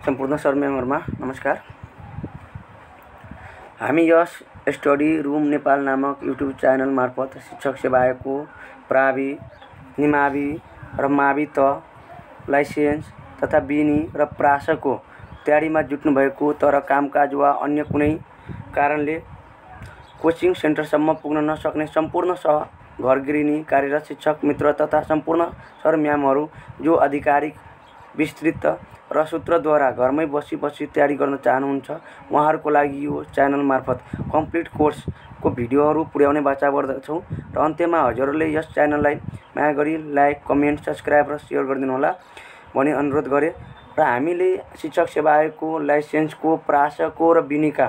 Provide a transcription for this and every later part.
सम्पूर्ण सरम्यामहरुमा नमस्कार। हामी यस स्टडी रूम नेपाल नामक युट्युब च्यानल मार्फत शिक्षक सेवा आयोगको प्रावि, निमावि र मावि लाइसेन्स तथा बिनी र प्रासको तयारीमा जुट्नु भएको तर कामकाज वा अन्य कुनै कारणले कोचिङ सेन्टरसम्म पुग्न नसक्ने सम्पूर्ण सहघरगृहिणी, कार्यरत शिक्षक मित्र तथा सम्पूर्ण सर म्यामहरू जो आधिकारिक विस्तृत र सूत्रद्वारा घरमै बसी तयारी गर्न चाहनुहुन्छ उहाँहरूको लागि यो च्यानल मार्फत कम्प्लिट कोर्सको भिडियोहरू पुर्याउने बाचा गर्दछौँ र अन्त्यमा हजुरहरूले यस च्यानललाई माया गरी लाइक, कमेन्ट, सब्स्क्राइब र शेयर गरिदिनु होला भनी अनुरोध गरे र हामीले शिक्षक सेवा आयोगको लाइसेन्सको, प्रासको र बिनीका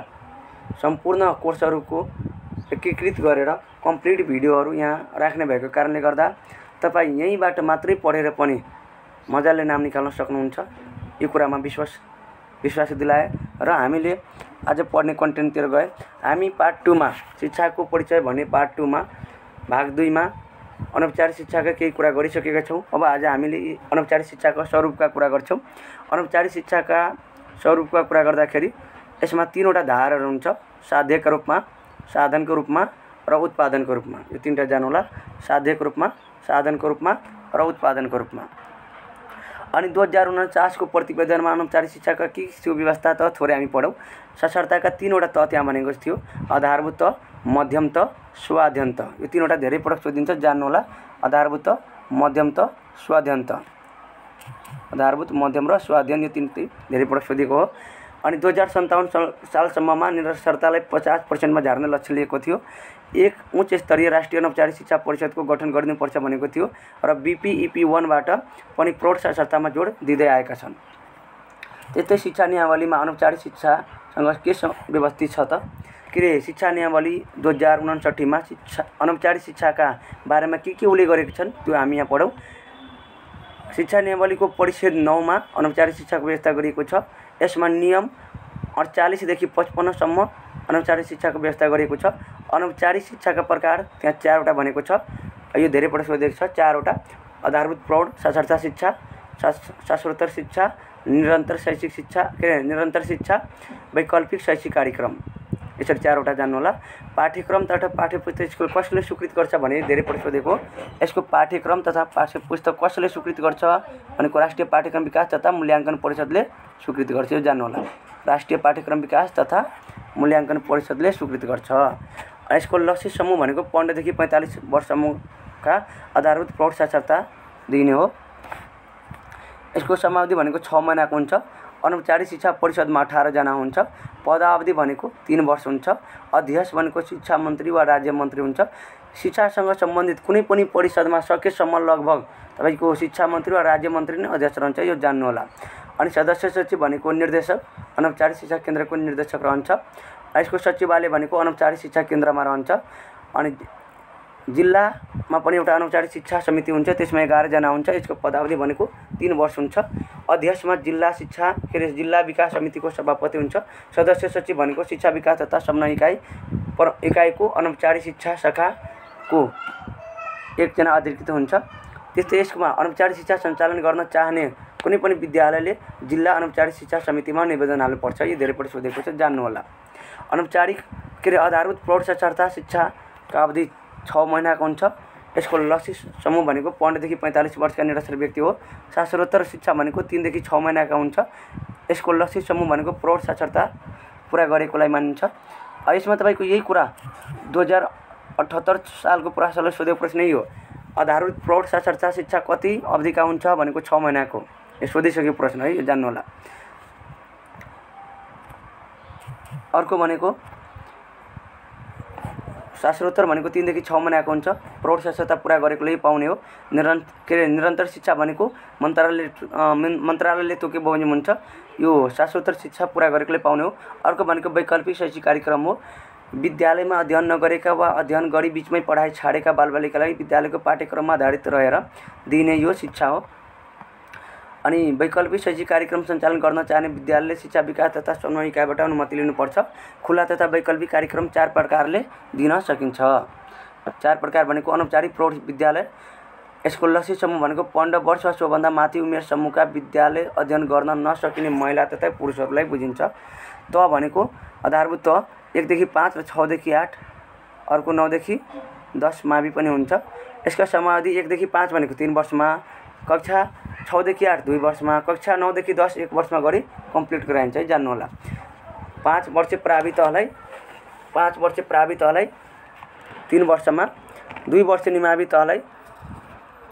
सम्पूर्ण कोर्सहरूको एकीकृत गरेर कम्प्लिट भिडियोहरू यहाँ राख्ने भएको कारणले गर्दा तपाईँ यहीँबाट मात्रै पढेर पनि मजाले नाम निकाल्न सक्नुहुन्छ। यो कुरामा विश्वास दिलाए र हामीले आज पढ्ने कन्टेन्टतिर गए। हामी पार्ट 2 मा शिक्षाको परिचय भन्ने पार्ट 2 मा भाग 2 मा अनौपचारिक शिक्षाका केही कुरा गरिसकेका छौँ। अब आज हामीले अनौपचारिक शिक्षाको स्वरूपका कुरा गर्छौँ। अनौपचारिक शिक्षाका स्वरूपका कुरा गर्दाखेरि यसमा 3 वटा धारहरू हुन्छ, साध्यका रूपमा, साधनको रूपमा र उत्पादनको रूपमा। यो 3टा जानु होला, साध्यको रूपमा, साधनको रूपमा र उत्पादनको रूपमा। अनि 2049 को प्रतिवेदनमा अनौपचारिक शिक्षाका के थियो व्यवस्था त थोरै हामी पढौँ। साक्षरताका 3 वटा त त्यहाँ भनेको थियो, आधारभूत त, मध्यम त, स्वाध्ययन त। यो 3 वटा धेरै पटक सोधिन्छ, जान्नु होला। आधारभूत, मध्यम त, स्वाध्ययन त। आधारभूत, मध्यम र स्वाध्ययन यो 3 धेरै पटक सोधिएको हो। अनि 2057 सालसम्ममा निरक्षरतालाई 50% मा झार्ने लक्ष्य लिएको थियो। एक उच्च स्तरीय राष्ट्रिय अनौपचारिक शिक्षा परिषदको गठन गरिनुपर्छ भनेको थियो र बीपीईपी 1 बाट पनि प्रौढ साक्षरतामा जोड दिँदै आएका छन्। त्यस्तै शिक्षा नियमावलीमा अनौपचारिक शिक्षासँग के व्यवस्थित छ त के शिक्षा नियमावली 2059 मा अनौपचारिक शिक्षाका बारेमा के उल्लेख गरेका छन् त्यो हामी यहाँ पढौँ। शिक्षा नियमावलीको परिच्छेद 9 मा अनौपचारिक शिक्षाको व्यवस्था गरिएको छ। यसमा नियम 48 देखि 55 सम्म अनौपचारिक शिक्षाको व्यवस्था गरिएको छ। अनौपचारिक शिक्षाका प्रकार त्यहाँ 4 वटा भनेको छ। यो धेरै पटक सोधेको छ, 4 वटा। आधारभूत प्रौढ साक्षरता शिक्षा, शास्त्रोत्तर शिक्षा, निरन्तर शैक्षिक शिक्षा, निरन्तर शिक्षा, वैकल्पिक शैक्षिक कार्यक्रम। यसरी 4 वटा जान्नु होला। पाठ्यक्रम तथा पाठ्यपुस्तक स्कुल कसले स्वीकृत गर्छ भने धेरै पटक सोधेको। यसको पाठ्यक्रम तथा पाठ्यपुस्तक कसले स्वीकृत गर्छ भनेको राष्ट्रिय पाठ्यक्रम विकास तथा मूल्याङ्कन परिषदले स्वीकृत गर्छ। यो जान्नु होला। राष्ट्रिय पाठ्यक्रम विकास तथा मूल्याङ्कन परिषदले स्वीकृत गर्छ। यसको लक्ष्य समूह भनेको 15 देखि 45 वर्षसम्मका आधारभूत प्रौढ साक्षरता दिने हो। यसको समावधि भनेको 6 महिनाको हुन्छ। अनौपचारिक शिक्षा परिषदमा 18 जना हुन्छ। पदावधि भनेको 3 वर्ष हुन्छ। अध्यक्ष भनेको शिक्षा मन्त्री वा राज्य मन्त्री हुन्छ। शिक्षासँग सम्बन्धित कुनै पनि परिषदमा सकेसम्म लगभग तपाईको शिक्षा मन्त्री वा राज्य मन्त्री नै अध्यक्ष रहन्छ। यो जान्नु होला। अनि सदस्य सचिव भनेको निर्देशक अनौपचारिक शिक्षा केन्द्रको निर्देशक रहन्छ। यसको सचिवालय भनेको अनौपचारिक शिक्षा केन्द्रमा रहन्छ। अनि जिल्लामा पनि एउटा अनौपचारिक शिक्षा समिति हुन्छ, त्यसमा 11 जना हुन्छ। यसको पदावधि भनेको 3 वर्ष हुन्छ। अध्यक्षमा जिल्ला विकास समितिको सभापति हुन्छ। सदस्य सचिव भनेको शिक्षा विकास तथा समन्वय इकाइको अनौपचारिक शिक्षा शाखाको 1 जना अधिकृत हुन्छ। त्यस्तै यसमा अनौपचारिक शिक्षा सञ्चालन गर्न चाहने कुनै पनि विद्यालयले जिल्ला अनौपचारिक शिक्षा समितिमा निवेदन हाल्नुपर्छ। यो धेरै पटक सोधेको छ, जान्नु होला। अनौपचारिक आधारभूत प्रौढ साक्षरता शिक्षाका अवधि 6 महिनाको हुन्छ। यसको लक्ष्य समूह भनेको 15 देखि 45 वर्षका निरक्षर व्यक्ति हो। शास्त्रोत्तर शिक्षा भनेको 3 देखि 6 महिनाका हुन्छ। यसको लक्ष्य समूह भनेको प्रौढ साक्षरता पुरा गरेकोलाई मानिन्छ। यसमा तपाईको यही कुरा 2078 सालको प्रश्नले सोधेको प्रश्न यही हो। आधारभूत प्रौढ साक्षरता शिक्षा कति अवधिका हुन्छ भनेको 6 महिनाको। यो सोधिसकेको प्रश्न है, यो जान्नु होला। अर्को भनेको शास्त्रोत्तर भनेको 3 देखि 6 महिनाको हुन्छ। प्रौढ साक्षरता पुरा गरेकोले पाउने हो। निरन्तर शिक्षा भनेको मन्त्रालयले तोकेको बमोजिम हुन्छ। यो शास्त्रोत्तर शिक्षा पुरा गरेकोले पाउने हो। अर्को भनेको वैकल्पिक शैक्षिक कार्यक्रम हो। विद्यालयमा अध्ययन नगरेका वा अध्ययन गरी बीचमै पढाइ छाडेका बालबालिकालाई विद्यालयको पाठ्यक्रममा आधारित रहेर दिइने यो शिक्षा हो। अनि वैकल्पिक शैक्षिक कार्यक्रम सञ्चालन गर्न चाहने विद्यालयले शिक्षा विकास तथा समन्वय इकाइबाट अनुमति लिनुपर्छ। खुला तथा वैकल्पिक कार्यक्रम 4 प्रकारले दिन सकिन्छ। 4 प्रकार भनेको अनौपचारिक प्रौढ विद्यालय, यसको लक्षित समूह भनेको 15 वर्ष वा सोभन्दा माथि उमेर समूहका विद्यालय अध्ययन गर्न नसकिने महिला तथा पुरुषहरूलाई बुझिन्छ। त भनेको आधारभूत त 1 देखि 5 र 6 देखि 8, अर्को 9 देखि 10 मावि पनि हुन्छ। यसका समयावधि 1 देखि 5 भनेको 3 वर्षमा, कक्षा 6 देखि 8 2 वर्षमा, कक्षा 9 देखि 10 1 वर्षमा गरी कम्प्लिट गराइन्छ है, जान्नु होला। 5 वर्ष प्रावि तहलाई 3 वर्षमा, 2 वर्ष निमावि तहलाई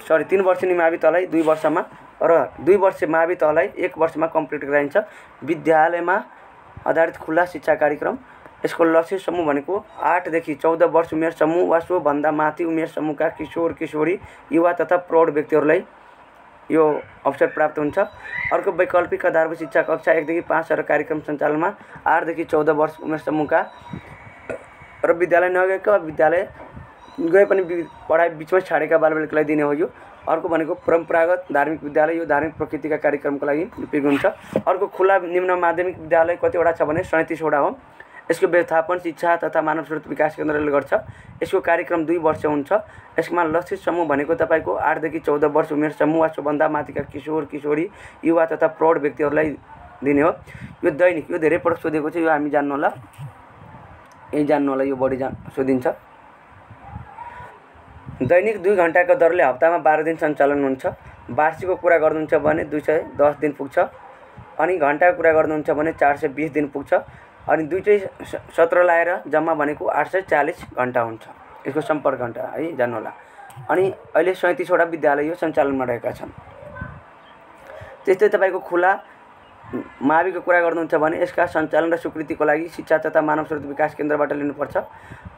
3 वर्ष निमावि तहलाई 2 वर्षमा र 2 वर्ष मावि तहलाई 1 वर्षमा कम्प्लिट गराइन्छ। विद्यालयमा आधारित खुला शिक्षा कार्यक्रम। यसको लक्ष्य समूह भनेको 8 देखि 14 वर्ष उमेर समूह वा सो भन्दा माथि उमेर समूहका किशोर किशोरी युवा तथा प्रौढ व्यक्तिहरूलाई यो अवसर प्राप्त हुन्छ। अर्को वैकल्पिक आधारभूत शिक्षा कक्षा 1 देखि 5 र कार्यक्रम सञ्चालनमा 8 देखि 14 वर्ष उमेर समूहका र विद्यालय नगएका विद्यालय गए पनि पढाइ बिचमै छाडेका बालबालिकालाई दिने हो यो। अर्को भनेको परम्परागत धार्मिक विद्यालय, यो धार्मिक प्रकृतिका कार्यक्रमको लागि उपयोगी हुन्छ। अर्को खुला निम्न माध्यमिक विद्यालय कतिवटा छ भने 37 वटा हो। यसको व्यवस्थापन शिक्षा तथा मानव स्रोत विकास केन्द्रले गर्छ। यसको कार्यक्रम 2 वर्ष हुन्छ। यसमा लक्षित समूह भनेको तपाईको 8 देखि 14 वर्ष उमेर समूह वा सोभन्दा माथिका किशोर किशोरी युवा तथा प्रौढ व्यक्तिहरूलाई दिने हो। यो दैनिक, यो धेरै पटक सोधेको छ, यो हामी जान्नु होला, यही जान्नु होला, यो बढी सोधिन्छ। दैनिक 2 घण्टाको दरले हप्तामा 12 दिन सञ्चालन हुन्छ। वार्षिकको कुरा गर्नुहुन्छ भने 210 दिन पुग्छ, अनि घण्टाको कुरा गर्नुहुन्छ भने 420 दिन पुग्छ, अनि दुईटै सत्र लाएर जम्मा भनेको 840 घण्टा हुन्छ। यसको सम्पर्क घण्टा है, जान्नु होला। अनि अहिले 37 वटा विद्यालय यो सञ्चालनमा रहेका छन्। त्यस्तै तपाईको खुला माविको कुरा गर्नुहुन्छ भने यसका सञ्चालन र स्वीकृतिको लागि शिक्षा तथा मानव स्रोत विकास केन्द्रबाट लिनुपर्छ।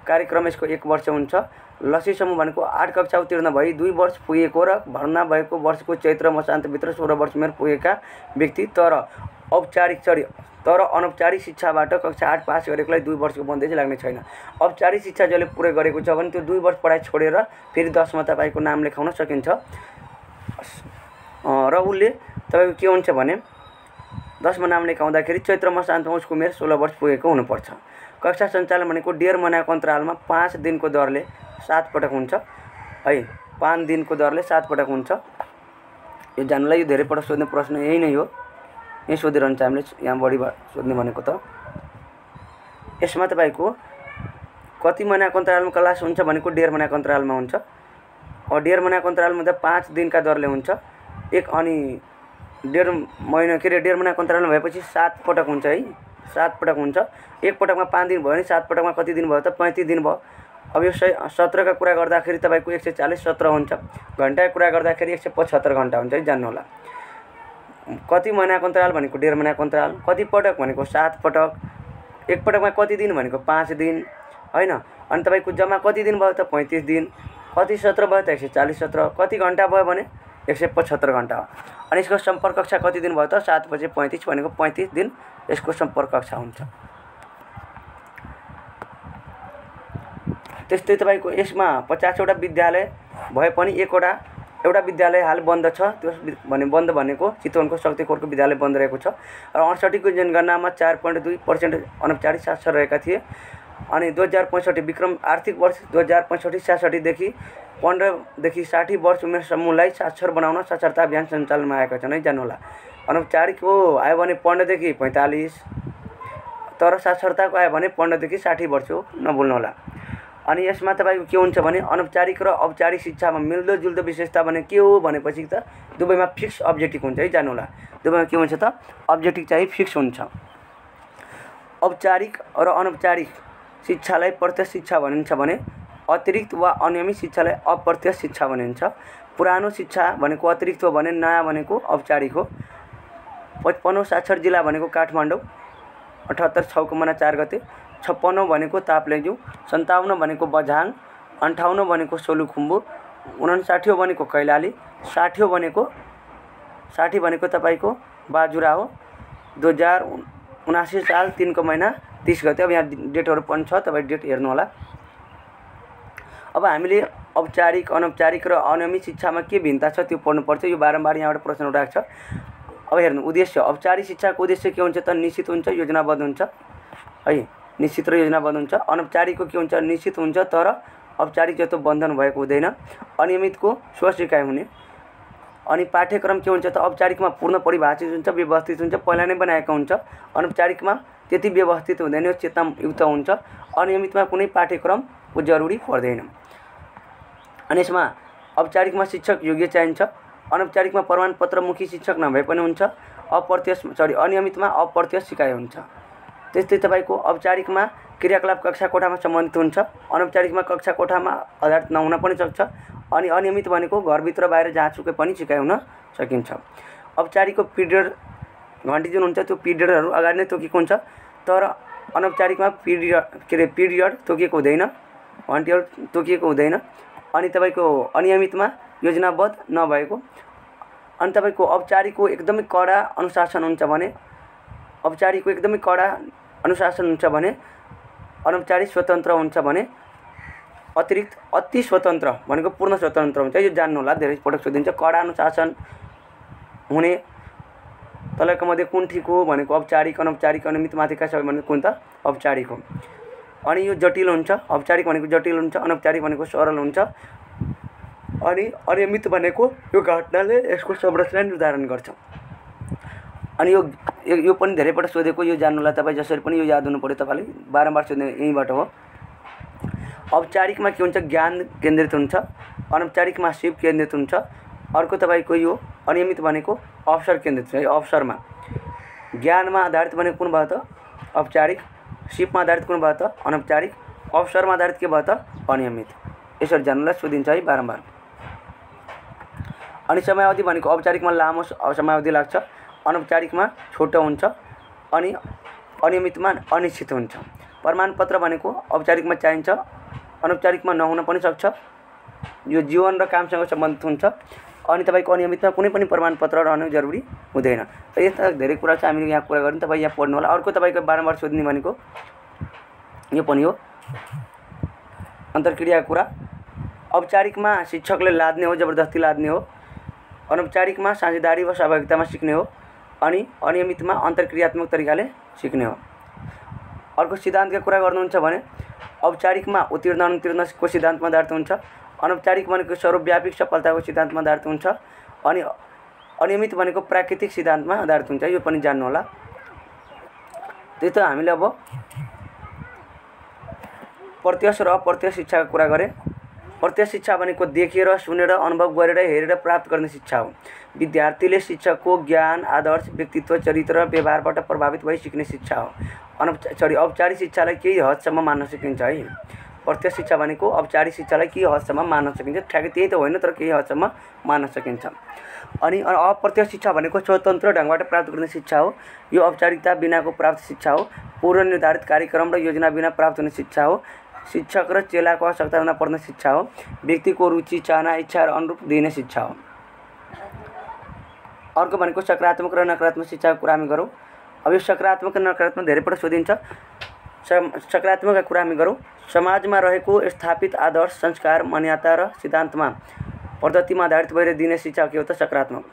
कार्यक्रम यसको 1 वर्ष हुन्छ। लक्षित समूह भनेको 8 कक्षा उत्तीर्ण भई 2 वर्ष पुगेको र भर्ना भएको वर्षको चैत्र मसान्तभित्र 16 वर्ष उमेर पुगेका व्यक्ति तर अनौपचारिक शिक्षाबाट कक्षा 8 पास गरेकोलाई 2 वर्षको बन्देज लाग्ने छैन। औपचारिक शिक्षा जसले पुरै गरेको छ भने त्यो 2 वर्ष पढाइ छोडेर फेरि 10 मा तपाईको नाम लेखाउन सकिन्छ। र उसले तपाईको के हुन्छ भने 10 मा नाम लेखाउँदाखेरि चैत्र मसान्तमा उसको उमेर 16 वर्ष पुगेको हुनुपर्छ। कक्षा सञ्चालन भनेको 1.5 महिनाको अन्तरालमा 5 दिनको दरले 7 पटक हुन्छ है, 5 दिनको दरले 7 पटक हुन्छ। यो जान्नुलाई यो धेरै पटक सोध्ने प्रश्न यही नै हो, यही सोधिरहन्छ हामीले, यहाँ बढी सोध्ने भनेको त। यसमा तपाईको कति महिनाको अन्तरालमा क्लास हुन्छ भनेको 1.5 महिनाको अन्तरालमा हुन्छ। 1.5 महिनाको अन्तरालमा त 5 दिनका दरले हुन्छ। अनि 1.5 महिनाको अन्तरालमा भएपछि 7 पटक हुन्छ है, 7 पटक हुन्छ। एक पटकमा 5 दिन भयो भने 7 पटकमा कति दिन भयो त 35 दिन भयो। अब यो 17 का कुरा गर्दाखेरि तपाईको 140 17 हुन्छ। घण्टाको कुरा गर्दाखेरि 175 घण्टा हुन्छ है, जान्नु होला। कति महिनाको अन्तराल भनेको 1.5 महिनाको अन्तराल, कति पटक भनेको 7 पटक, एक पटकमा कति दिन भनेको 5 दिन हैन। अनि तपाईको जम्मा कति दिन भयो त 35 दिन, कति सत्र भयो त 140 17, कति घण्टा भयो भने 175 घण्टा। अनि यसको सम्पर्क कक्षा कति दिन भयो त 7 बजे 35 भनेको 35 दिन यसको सम्पर्क कक्षा हुन्छ। त्यस्तै तपाईको यसमा 50 वटा विद्यालय भए पनि एउटा विद्यालय हाल बन्द छ। त्यो बन्द भनेको चितवनको शक्तिखोरको विद्यालय बन्द रहेको छ र 68 को जनगणनामा 4.2% अनौपचारिक साक्षर रहेका थिए। अनि 2065 विक्रम आर्थिक वर्ष 2065-66 देखि 15 देखि 60 वर्ष उमेर समूहलाई साक्षर बनाउन साक्षरता अभियान सञ्चालनमा आएका छन् है, जान्नु होला। अनौपचारिक हो आयो भने 15 देखि 45, तर साक्षरताको आयो भने 15 देखि 60 वर्ष हो, नभुल्नु होला। अनि यसमा तपाईको के हुन्छ भने अनौपचारिक र औपचारिक शिक्षामा मिल्दोजुल्दो विशेषता भने के हो भनेपछि त दुवैमा फिक्स अब्जेक्टिभ हुन्छ है, जान्नु होला। दुवैमा के हुन्छ त अब्जेक्टिभ चाहिँ फिक्स हुन्छ। औपचारिक र अनौपचारिक शिक्षालाई प्रत्यक्ष शिक्षा भनिन्छ भने अतिरिक्त वा अनियमित शिक्षालाई अप्रत्यक्ष शिक्षा भनिन्छ। पुरानो शिक्षा भनेको अतिरिक्त हो भने नयाँ भनेको औपचारिक हो। 55 साक्षर जिल्ला भनेको काठमाडौँ, 78 6 महिना 4 गते, 56 भनेको ताप्लेजुङ, 57 भनेको बझाङ, 58 भनेको सोलुखुम्बु, 59 भनेको कैलाली, 60 भनेको तपाईको बाजुरा हो। 2079 साल 3 को महिना 30 गते। अब यहाँ डेटहरु पनि छ, तपाई डेट हेर्नु होला। अब हामीले औपचारिक अनौपचारिक र अनियमित शिक्षामा के भिन्नता छ त्यो पढ्नु पर्छ। यो बारम्बार यहाँबाट प्रश्न उठाएको छ। अब हेर्नु उद्देश्य, औपचारिक शिक्षाको उद्देश्य के हुन्छ त निश्चित हुन्छ, योजनाबद्ध हुन्छ है, निश्चित र योजनाबद्ध हुन्छ। अनौपचारिकको के हुन्छ निश्चित हुन्छ तर औपचारिक जस्तो बन्धन भएको हुँदैन। अनियमितको स्वसिकाइ हुने। अनि पाठ्यक्रम के हुन्छ त औपचारिकमा पूर्ण परिभाषित हुन्छ, व्यवस्थित हुन्छ, पहिला नै बनाएको हुन्छ। अनौपचारिकमा त्यति व्यवस्थित हुँदैन, यो चेतनायुक्त हुन्छ। अनियमितमा कुनै पाठ्यक्रमको जरुरी पर्दैन। अनि यसमा औपचारिकमा शिक्षक योग्य चाहिन्छ, अनौपचारिकमा प्रमाणपत्रमुखी शिक्षक नभए पनि हुन्छ। अनियमितमा अप्रत्यक्ष सिकाइ हुन्छ। त्यस्तै तपाईको औपचारिकमा क्रियाकलाप कक्षा कोठामा सम्बन्धित हुन्छ, अनौपचारिकमा कक्षा कोठामा आधारित नहुन पनि सक्छ। अनि अनियमित भनेको घरभित्र बाहिर जहाँसुकै पनि सिकाइ हुन सकिन्छ। औपचारिकको पिरियड घन्टी जुन हुन्छ त्यो पिरियडहरू अगाडि नै तोकेको हुन्छ, तर अनौपचारिकमा पिरियड तोकेको हुँदैन, घन्टीहरू तोकिएको हुँदैन। अनि तपाईको अनियमितमा योजनाबद्ध नभएको। अनि तपाईको औपचारिकको एकदमै कडा अनुशासन हुन्छ भने अनौपचारिक स्वतन्त्र हुन्छ भने अतिरिक्त अति स्वतन्त्र भनेको पूर्ण स्वतन्त्र हुन्छ। यो जान्नु होला, धेरै पटक सोधिन्छ। कडा अनुशासन हुने तलका मध्ये कुन ठिक हो भनेको औपचारिक, अनौपचारिक, अनियमित माथिका सबै भनेको कुन त औपचारिक हो। अनि यो जटिल हुन्छ, औपचारिक भनेको जटिल हुन्छ, अनौपचारिक भनेको सरल हुन्छ। अनि अनियमित भनेको यो घटनाले यसको संरचना निर्धारण गर्छ। अनि यो पनि धेरै पटक सोधेको, यो जान्नुलाई तपाईँ जसरी पनि यो याद हुनु पर्यो, तपाईले बारम्बार सोध्ने यहीँबाट हो। औपचारिकमा के हुन्छ, ज्ञान केन्द्रित हुन्छ, अनौपचारिकमा सिप केन्द्रित हुन्छ। अर्को तपाईको यो अनियमित भनेको अवसर केन्द्रित हुन्छ। अवसरमा ज्ञानमा आधारित भनेको कुन भयो त औपचारिक, सिपमा आधारित कुन भयो त अनौपचारिक, अवसरमा आधारित के भयो त अनियमित। यसरी जान्नुलाई सोधिन्छ है बारम्बार। अनि समयावधि भनेको औपचारिकमा लामो समयावधि लाग्छ, अनौपचारिकमा छोटो हुन्छ, अनि अनियमितमा अनिश्चित हुन्छ। प्रमाणपत्र भनेको औपचारिकमा चाहिन्छ, अनौपचारिकमा नहुन पनि सक्छ। यो जीवन र कामसँग सम्बन्धित हुन्छ। अनि तपाईको अनियमितमा कुनै पनि प्रमाणपत्र रहनु जरुरी हुँदैन। त यस्ता धेरै कुरा छ, हामीले यहाँ कुरा गर्यौं, तपाईँ यहाँ पढ्नु होला। अर्को तपाईको बारम्बार सोध्ने भनेको यो पनि हो अन्तर्क्रियाको कुरा। औपचारिकमा शिक्षकले लाद्ने हो, जबरजस्ती लाद्ने हो। अनौपचारिकमा साझेदारी वा सहभागितामा सिक्ने हो। अनि अनियमितमा अन्तर्क्रियात्मक तरिकाले सिक्ने हो। अर्को सिद्धान्तको कुरा गर्नुहुन्छ भने औपचारिकमा उत्तीर्ण अनुत्तीर्णको सिद्धान्तमा आधारित हुन्छ, अनौपचारिक भनेको सर्वव्यापी सफलताको सिद्धान्तमा आधारित हुन्छ, अनि अनियमित भनेको प्राकृतिक सिद्धान्तमा आधारित हुन्छ। यो पनि जान्नु होला। त्यही त हामीले अब प्रत्यक्ष र अप्रत्यक्ष शिक्षाको कुरा गरे। प्रत्यक्ष शिक्षा भनेको देखेर, सुनेर, अनुभव गरेर, हेरेर प्राप्त गर्ने शिक्षा हो। विद्यार्थीले शिक्षकको ज्ञान, आदर्श, व्यक्तित्व, चरित्र र व्यवहारबाट प्रभावित भई सिक्ने शिक्षा हो। औपचारिक शिक्षालाई केही हदसम्म मान्न सकिन्छ है। प्रत्यक्ष शिक्षा भनेको औपचारिक शिक्षालाई केही हदसम्म मान्न सकिन्छ, ठ्याक्कै त्यही त होइन, तर केही हदसम्म मान्न सकिन्छ। अनि अप्रत्यक्ष शिक्षा भनेको स्वतन्त्र ढङ्गबाट प्राप्त गर्ने शिक्षा हो। यो औपचारिकता बिनाको प्राप्त शिक्षा हो। पूर्व निर्धारित कार्यक्रम र योजना बिना प्राप्त हुने शिक्षा हो। शिक्षक र चेलाको आवश्यकता नपर्ने शिक्षा हो। व्यक्तिको रुचि, चाहना, इच्छा र अनुरूप दिने शिक्षा हो। अर्को भनेको सकारात्मक र नकारात्मक शिक्षाको कुरा हामी गरौँ। अब यो सकारात्मक र नकारात्मक धेरै पटक सोधिन्छ। सकारात्मकको कुरा हामी गरौँ। समाजमा रहेको स्थापित आदर्श, संस्कार, मान्यता र सिद्धान्तमा पद्धतिमा आधारित भएर दिने शिक्षा के हो त सकारात्मक।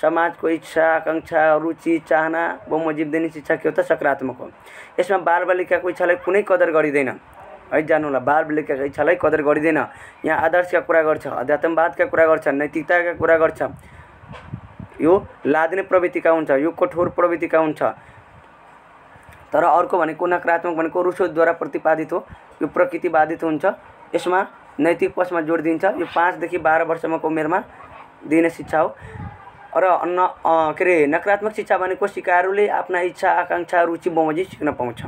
समाजको इच्छा, आकांक्षा, रुचि, चाहना बमोजिम दिने शिक्षा के हो त सकारात्मक हो। यसमा बालबालिकाको इच्छालाई कुनै कदर गरिँदैन है, जान्नु होला। बालबालिकाको इच्छालाई कदर गरिँदैन। यहाँ आदर्शका कुरा गर्छ, अध्यात्मवादका कुरा गर्छ, नैतिकताका कुरा गर्छ। यो लाद्ने प्रवृत्तिका हुन्छ, यो कठोर प्रवृत्तिका हुन्छ। तर अर्को भनेको नकारात्मक भनेको रुसोद्वारा प्रतिपादित हो, यो प्रकृतिवादित हुन्छ। यसमा नैतिक पक्षमा जोड दिन्छ। यो 5 देखि 12 वर्षसम्मको उमेरमा दिने शिक्षा हो। र नकारात्मक शिक्षा भनेको सिकारुले आफ्ना इच्छा, आकांक्षा, रुचि बमोजिम सिक्न पाउँछ।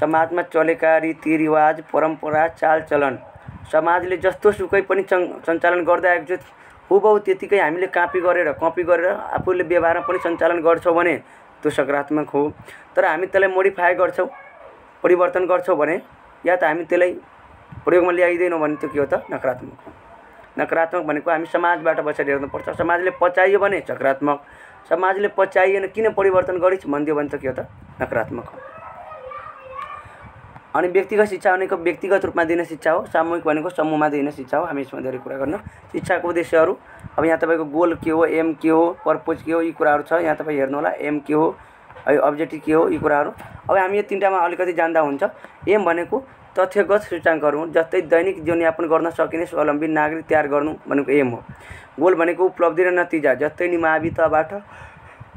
समाजमा चलेका रीतिरिवाज, परम्परा, चालचलन समाजले जस्तो सुकै पनि सञ्चालन गर्दै आएको छ, हुबहु त्यतिकै हामीले कपी गरेर आफूले व्यवहारमा पनि सञ्चालन गर्छौँ भने त्यो सकारात्मक हो। तर हामी त्यसलाई मोडिफाई गर्छौँ, परिवर्तन गर्छौँ भने, या त हामी त्यसलाई प्रयोगमा ल्याइदैनौँ भने त्यो के हो त नकारात्मक हो। नकारात्मक भनेको हामी समाजबाट बसेर हेर्नुपर्छ। समाजले पचाइयो भने सकारात्मक, समाजले पचाइएन किन परिवर्तन गरिस् भनिदियो भने त के हो त नकारात्मक हो। अनि व्यक्तिगत शिक्षा भनेको व्यक्तिगत रूपमा दिने शिक्षा हो। सामूहिक भनेको समूहमा दिने शिक्षा हो। हामी यसमा धेरै कुरा गर्नु। शिक्षाको उद्देश्यहरू अब यहाँ तपाईको गोल के हो, एम के हो, पर्पज के हो, यी कुराहरू छ। यहाँ तपाईँ हेर्नु होला, एम के हो, है अब्जेक्टिभ के हो, यी कुराहरू। अब हामी यो 3टामा अलिकति जान्दा हुन्छ। एम भनेको तथ्यगत सूचाङ्कहरू जस्तै दैनिक जीवनयापन गर्न सकिने स्वावलम्बी नागरिक तयार गर्नु भनेको एम हो। गोल भनेको उपलब्धि र नतिजा, जस्तै निमावि तहबाट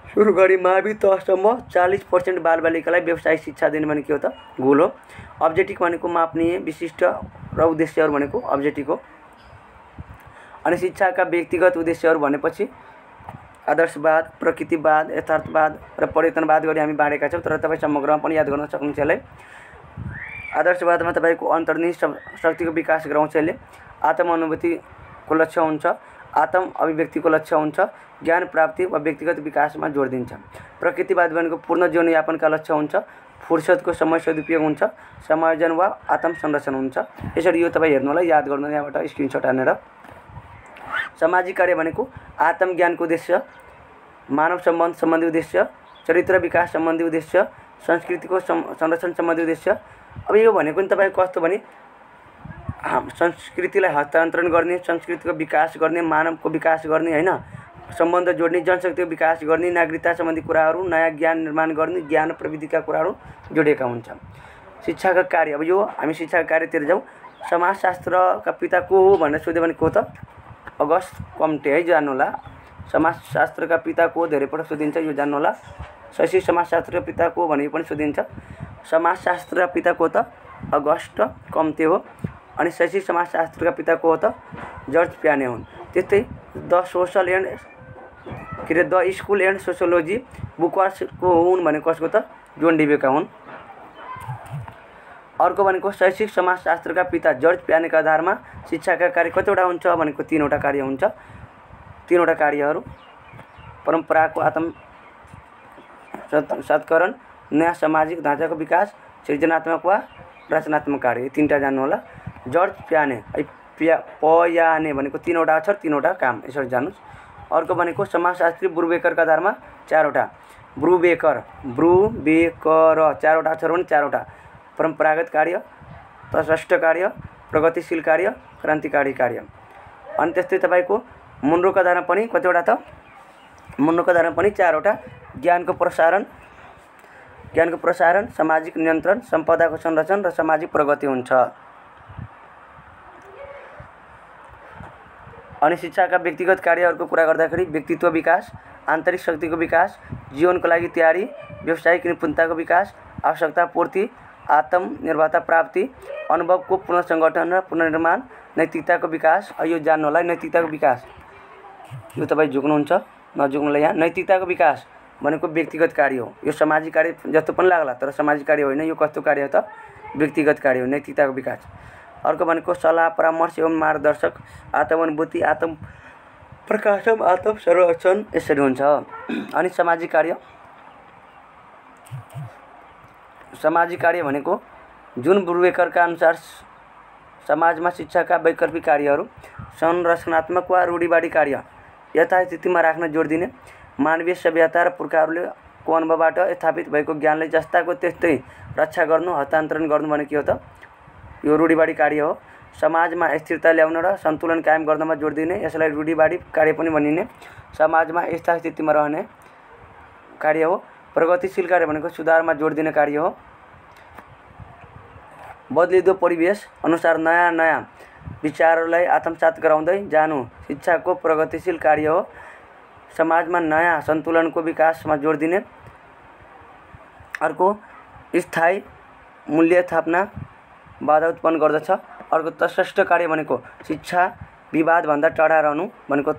सुरु गरी मावि तहसम्म 40% बालबालिकालाई व्यावसायिक शिक्षा दिने भनेको हो त गोल हो। अब्जेक्टिभ भनेको मापनीय विशिष्ट र उद्देश्यहरू भनेको अब्जेक्टिभ हो। अनि शिक्षाका व्यक्तिगत उद्देश्यहरू भनेपछि आदर्शवाद, प्रकृतिवाद, यथार्थवाद र परिवर्तनवाद गरी हामी बाँडेका छौँ, तर तपाईँ समग्रमा पनि याद गर्न सक्नुहुन्छ यसलाई। आदर्शवादमा तपाईँको अन्तर्निहित शक्तिको विकास गराउँछ यसले। आत्म अनुभूतिको लक्ष्य हुन्छ, आत्म अभिव्यक्तिको लक्ष्य हुन्छ, ज्ञान प्राप्ति वा व्यक्तिगत विकासमा जोड दिन्छ। प्रकृतिवाद भनेको पूर्ण जीवनयापनका लक्ष्य हुन्छ, फुर्सदको समय सदुपयोग हुन्छ, समायोजन वा आत्मसंरक्षण हुन्छ। यसरी यो तपाईँ हेर्नु होला, याद गर्नु, यहाँबाट स्क्रिनसट हानेर। सामाजिक कार्य भनेको आत्मज्ञानको उद्देश्य, मानव सम्बन्ध सम्बन्धी उद्देश्य, चरित्र विकास सम्बन्धी उद्देश्य, संस्कृतिको संरक्षण सम्बन्धी उद्देश्य। अब यो भनेको नि तपाईँ कस्तो भने संस्कृतिलाई हस्तान्तरण गर्ने, संस्कृतिको विकास गर्ने, मानवको विकास गर्ने, हैन, सम्बन्ध जोड्ने, जनशक्तिको विकास गर्ने, नागरिकता सम्बन्धी कुराहरू, नयाँ ज्ञान निर्माण गर्ने, ज्ञान प्रविधिका कुराहरू जोडिएका हुन्छ। शिक्षाका कार्य, अब यो हामी शिक्षाका कार्यतिर जाउँ। समाजशास्त्रका पिता को हो भनेर सोध्यो भने को त अगस्ट कम्टे है, जान्नु होला। समाजशास्त्रका पिता को धेरै पटक सोधिन्छ, यो जान्नु होला। शैक्षिक समाजशास्त्रका पिता को भनेर पनि सोधिन्छ। समाजशास्त्रका पिता को त अगस्ट कम्टे हो। अनि शैक्षिक समाजशास्त्रका पिता को हो त जर्ज प्याने हुन्। त्यस्तै द स्कुल एन्ड सोसियोलोजी बुकवासको हुन् भने कसको त जोन डिबेका हुन्। अर्को भनेको शैक्षिक समाजशास्त्रका पिता जर्ज प्यानेका आधारमा शिक्षाका कार्य कतिवटा हुन्छ भनेको 3वटा कार्य हुन्छ। 3वटा कार्यहरू परम्पराको आत्मसात्करण, नयाँ सामाजिक ढाँचाको विकास, सृजनात्मक वा रचनात्मक कार्य, यी 3टा जान्नु होला। जर्ज प्याने पयाने भनेको 3वटा अक्षर 3वटा काम, यसरी जान्नुस्। अर्को भनेको समाजशास्त्री ब्रुबेकरका आधारमा 4वटा, ब्रुबेकर 4वटा अक्षर भने 4वटा, परम्परागत कार्य, तटस्थ कार्य, प्रगतिशील कार्य, क्रान्तिकारी कार्य। अनि त्यस्तै तपाईँको मुनरोका आधारमा पनि कतिवटा त मुनरोका आधारमा पनि 4वटा, ज्ञानको प्रसारण, सामाजिक नियन्त्रण, सम्पदाको संरक्षण र सामाजिक प्रगति हुन्छ। अनि शिक्षाका व्यक्तिगत कार्यहरूको कुरा गर्दाखेरि व्यक्तित्व विकास, आन्तरिक शक्तिको विकास, जीवनको लागि तयारी, व्यावसायिक निपुणताको विकास, आवश्यकता पूर्ति, आत्मनिर्भरता प्राप्ति, अनुभवको पुनर्संगठन र पुनर्निर्माण, नैतिकताको विकास। यो जान्नु होला, नैतिकताको विकास यो तपाईँ झुक्नुहुन्छ नझुक्नुलाई। यहाँ नैतिकताको विकास भनेको व्यक्तिगत कार्य हो। यो सामाजिक कार्य जस्तो पनि लाग्ला, तर सामाजिक कार्य होइन, यो कस्तो कार्य हो त व्यक्तिगत कार्य हो, नैतिकताको विकास। अर्को भनेको सल्लाह परामर्श एवं मार्गदर्शक, आत्मानुभूति, आत्म प्रकाशन, आत्म संरक्षण, यसरी हुन्छ। अनि सामाजिक कार्य भनेको जुन ब्रुबेकरका अनुसार समाजमा शिक्षाका वैकल्पिक कार्यहरू, संरचनात्मक वा रूढिवादी कार्य, यथास्थितिमा राख्न जोड दिने, मानवीय सभ्यता र पुर्खाहरूको अनुभवबाट स्थापित भएको ज्ञानलाई जस्ताको त्यस्तै रक्षा गर्नु, हस्तान्तरण गर्नु भने के हो त यो रूढिवादी कार्य हो। समाजमा स्थिरता ल्याउन र सन्तुलन कायम गर्नमा जोड दिने, यसलाई रूढिवादी कार्य पनि भनिने, समाजमा यस्ता स्थितिमा रहने कार्य हो। प्रगतिशील कार्य भनेको सुधारमा जोड दिने कार्य हो। बदलिदो परिवेश अनुसार नयाँ विचारहरूलाई आत्मसात गराउँदै जानु शिक्षाको प्रगतिशील कार्य हो। समाजमा नयाँ सन्तुलनको विकासमा जोड दिने। अर्को स्थायी मूल्य थाप्न बाधा उत्पन्न गर्दछ। अर्को तटस्थ कार्य भनेको शिक्षा विवादभन्दा टाढा रहनु भनेको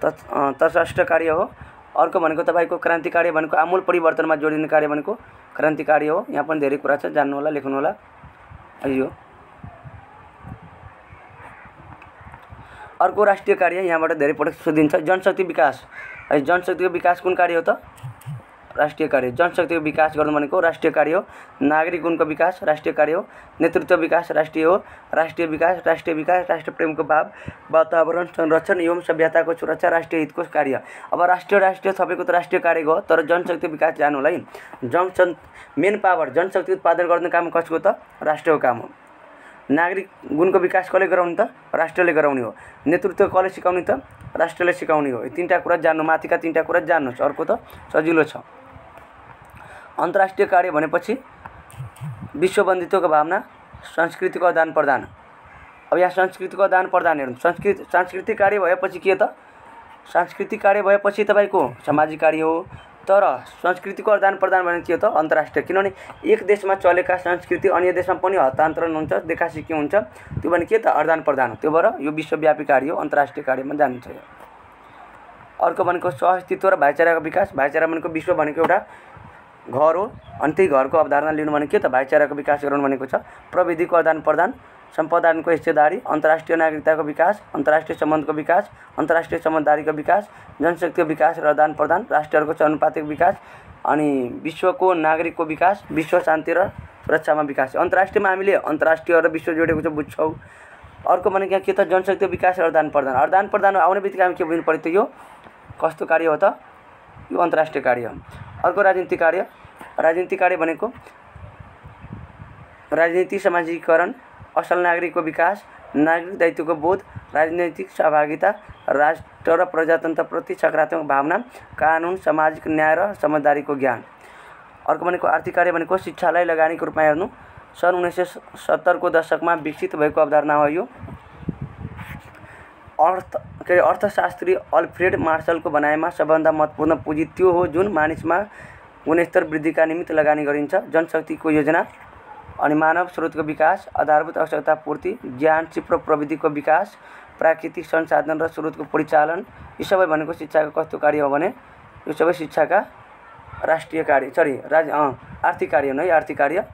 तटस्थ कार्य हो। अर्को भनेको तपाईँको क्रान्तिकारी भनेको आमूल परिवर्तनमा जोडिने कार्य भनेको क्रान्तिकारी हो। यहाँ पनि धेरै कुरा छ, जान्नु होला, लेख्नु होला। यो अर्को राष्ट्रिय कार्य, यहाँबाट धेरै पटक सोधिन्छ, जनशक्ति विकास। जनशक्तिको विकास कुन कार्य हो त राष्ट्रिय कार्य। जनशक्तिको विकास गर्नु भनेको राष्ट्रिय कार्य हो। नागरिक गुणको विकास राष्ट्रिय कार्य हो। नेतृत्व विकास राष्ट्रिय हो। राष्ट्रिय विकास, राष्ट्र प्रेमको भाव, वातावरण संरक्षण एवं सभ्यताको सुरक्षा राष्ट्रिय हितको कार्य। अब राष्ट्रिय थपेको त राष्ट्रिय कार्य हो, तर जनशक्ति विकास जानु होला है। मेन पावर जनशक्ति उत्पादन गर्ने काम कसको त राष्ट्रको काम हो। नागरिक गुणको विकास कसले गराउने त राष्ट्रले गराउने हो। नेतृत्व कसले सिकाउने त राष्ट्रले सिकाउने हो। यो 3टा कुरा जान्नु, माथिका 3टा कुरा जान्नुहोस्, अर्को त सजिलो छ। अन्तर्राष्ट्रिय कार्य भनेपछि विश्व बन्धुत्वको भावना, संस्कृतिको आदान प्रदान। अब यहाँ संस्कृतिको आदान प्रदान हेर्नु, सांस्कृतिक कार्य भएपछि के त सांस्कृतिक कार्य भएपछि तपाईँको सामाजिक कार्य हो, तर संस्कृतिको आदान प्रदान भने के त अन्तर्राष्ट्रिय। किनभने एक देशमा चलेका संस्कृति अन्य देशमा पनि हस्तान्तरण हुन्छ, देखासिखी हुन्छ, त्यो भने के त आदान प्रदान हो। त्यो भएर यो विश्वव्यापी कार्य हो, अन्तर्राष्ट्रिय कार्यमा जान्छ। अर्को भनेको सहअस्तित्व र भाइचाराको विकास। भाइचारा भनेको विश्व भनेको एउटा घर हो, अनि त्यही घरको अवधारणा लिनु भने के त भाइचाराको विकास गराउनु भनेको छ। प्रविधिको आदान प्रदान, सम्पदानको हिस्सेदारी, अन्तर्राष्ट्रिय नागरिकताको विकास, अन्तर्राष्ट्रिय सम्बन्धको विकास, अन्तर्राष्ट्रिय समझदारीको विकास, जनशक्तिको विकास र आदान प्रदान, राष्ट्रहरूको समानुपातिक विकास, अनि विश्वको नागरिकको विकास, विश्व शान्ति र सुरक्षामा विकास। अन्तर्राष्ट्रियमा हामीले अन्तर्राष्ट्रिय र विश्व जोडेको छ, बुझ्छौँ। अर्को भनेको यहाँ के त जनशक्तिको विकास र आदान प्रदान। आदान प्रदान आउने बित्तिकै हामी के बुझ्नु पर्यो त यो कस्तो कार्य हो त, यो अन्तर्राष्ट्रिय कार्य हो। अर्को राजनीतिक कार्य। राजनीतिक कार्य भनेको राजनीति समाजीकरण, असल नागरिकको विकास, नागरिक दायित्वको बोध, राजनैतिक सहभागिता, राष्ट्र र प्रजातन्त्रप्रति सकारात्मक भावना, कानुन, सामाजिक न्याय र समझदारीको ज्ञान। अर्को भनेको आर्थिक कार्य भनेको शिक्षालाई लगानीको रूपमा हेर्नु। सन् 1970 को दशकमा विकसित भएको अवधारणा हो यो। अर्थशास्त्री अल्फ्रेड मार्शलको भनाइमा सबभन्दा महत्त्वपूर्ण पुँजी त्यो हो जुन मानिसमा गुणस्तर वृद्धिका निमित्त लगानी गरिन्छ। जनशक्तिको योजना, अनि मानव स्रोतको विकास, आधारभूत आवश्यकता पूर्ति, ज्ञान, सिप र प्रविधिको विकास, प्राकृतिक संसाधन र स्रोतको परिचालन, यी सबै भनेको शिक्षाको कस्तो कार्य हो भने यो सबै शिक्षाका राष्ट्रिय कार्य आर्थिक कार्य हुन् है, आर्थिक कार्य।